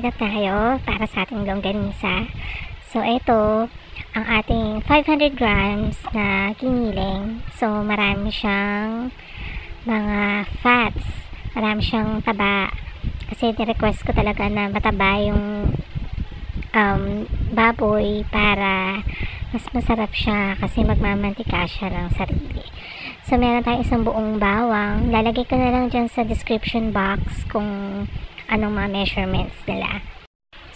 mag-set up tayo para sa ating longganisa. So, ito, ang ating 500 grams na giniling. So, marami siyang mga fats. Marami siyang taba. Kasi ni-request ko talaga na mataba yung baboy para mas masarap siya kasi magmamantika siya ng sarili. So, meron tayong isang buong bawang. Lalagay ko na lang dyan sa description box kung anong mga measurements nila.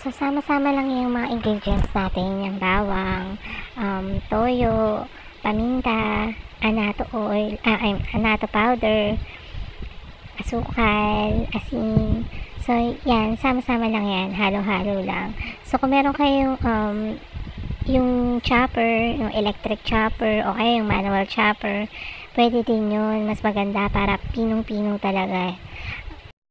So, sama-sama lang yung mga ingredients natin. Yung bawang, toyo, paminta, annatto oil, annatto powder, asukal, asin. So, yan. Sama-sama lang yan. Halo-halo lang. So, kung meron kayong yung chopper, yung electric chopper, o kaya yung manual chopper, pwede din yun. Mas maganda para pinong-pinong talaga.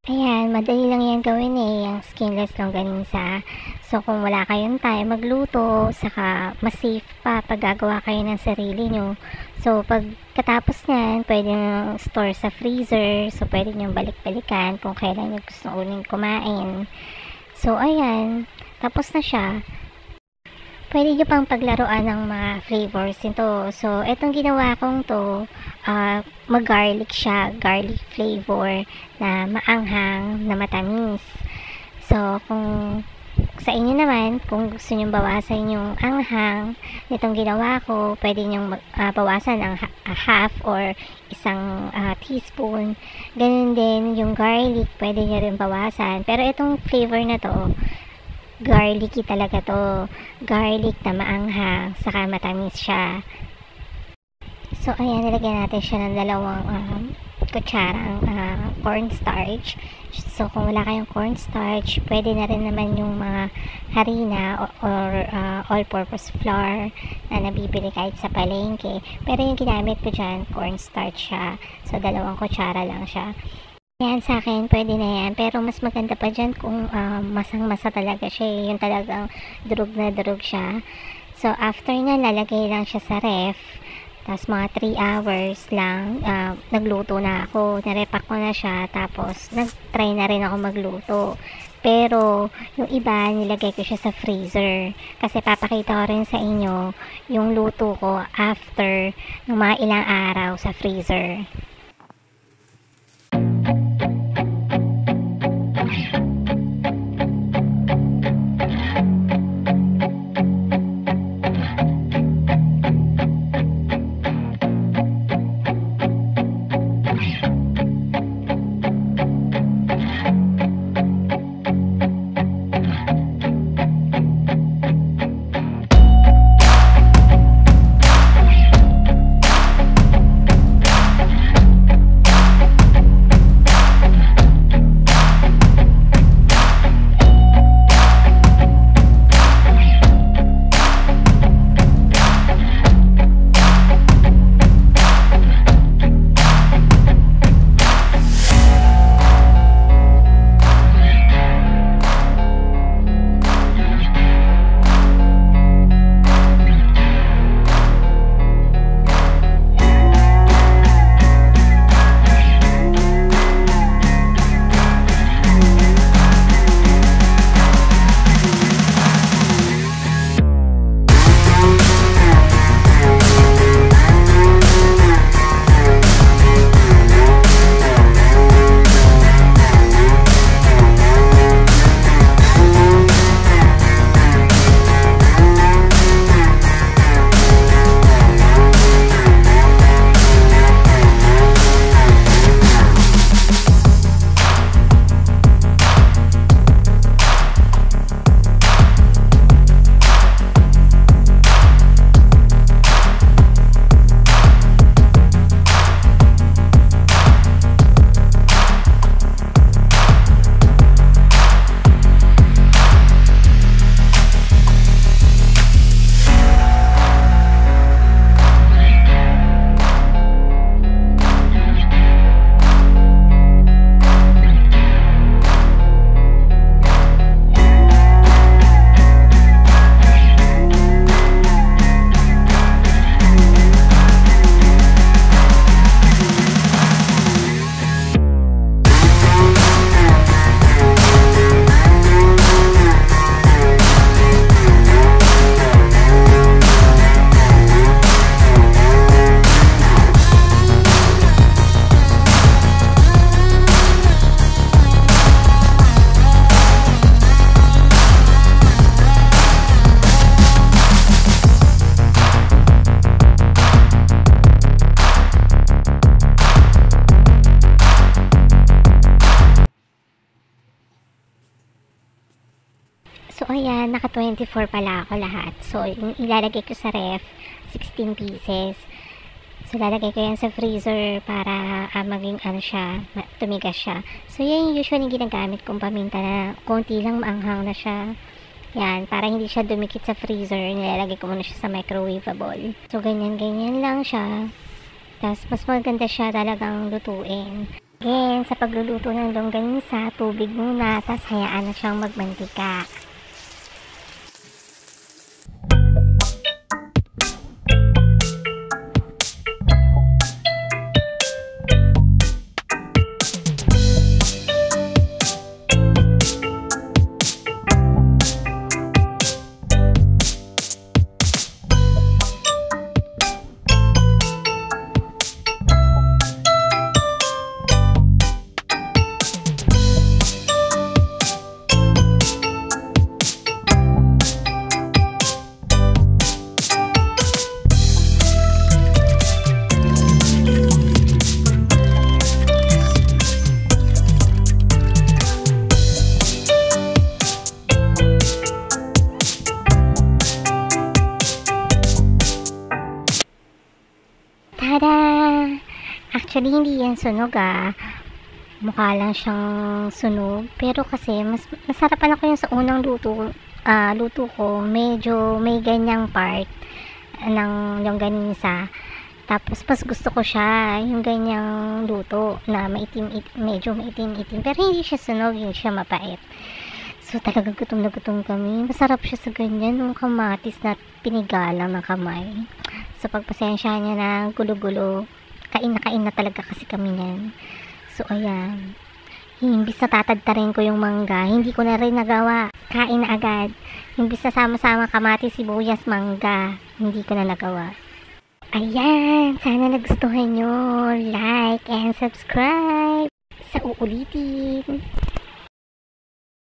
Ayan, madali lang yan gawin yung skinless longganisa. So, kung wala kayong time magluto, saka mas safe pa pag gagawa kayo ng sarili nyo. So, pagkatapos nyan, pwede nyo store sa freezer. So, pwede nyo balik-balikan kung kailan nyo gusto uling kumain. So, ayan, tapos na siya. Pwede nyo pang paglaruan ng mga flavors nito. So, etong ginawa kong to, mag-garlic siya, garlic flavor na maanghang, na matamis. So, kung sa inyo naman, kung gusto nyo bawasan yung anghang nitong ginawa ko, pwede nyo bawasan ng half or isang teaspoon. Ganun din yung garlic, pwede nyo rin bawasan. Pero itong flavor na to, garlicky talaga to. Garlic na maanghang, saka matamis siya. So, ayan, nilagyan natin siya ng 2 kutsarang cornstarch. So, kung wala kayong cornstarch, pwede na rin naman yung mga harina or all-purpose flour na nabibili kahit sa palengke. Pero yung ginamit ko dyan, cornstarch siya. So, 2 kutsara lang siya. Yan, sa akin, pwede na yan. Pero mas maganda pa dyan kung masang-masa talaga siya. Yung talagang durog na durog siya. So, after na, lalagay lang siya sa ref. Tapos, mga 3 hours lang, nagluto na ako. Narepack ko na siya. Tapos, nag-try na rin ako magluto. Pero, yung iba, nilagay ko siya sa freezer. Kasi, papakita ko rin sa inyo yung luto ko after ng mga ilang araw sa freezer. ayan, naka 24 pala ako lahat. So, ilalagay ko sa ref, 16 pieces. So, lalagay ko yan sa freezer para maging ano siya, tumigas siya. So, yan yung usually ginagamit kong paminta na konti lang maanghang na siya. Yan, para hindi siya dumikit sa freezer, nilalagay ko muna siya sa microwavable. So, ganyan-ganyan lang siya. Tapos, mas maganda siya talagang lutuin. Again, sa pagluluto ng longganisa, tubig muna, tapos hayaan na siyang magmantika. Tada! Actually, hindi yan sunog Mukha lang siyang sunog. Pero kasi, masarapan ako yung sa unang luto ko. Medyo may ganyang part ng longganisa. Tapos, mas gusto ko siya, yung ganyang luto na medyo maitim-itim. Pero hindi siya sunog, hindi siya mapait. So, talagang gutom na gutom kami. Masarap siya sa ganyan, yung kamatis na pinigalang ng kamay. So, pagpasensya niya na gulo-gulo, kain na talaga kasi kami yan. So, ayan. Imbis na tatadtarin ko yung mangga, hindi ko na rin nagawa. Kain na agad. Imbis na sama-sama kamatis, sibuyas, mangga, hindi ko na nagawa. Ayan, sana nagustuhan nyo. Like and subscribe sa uulitin.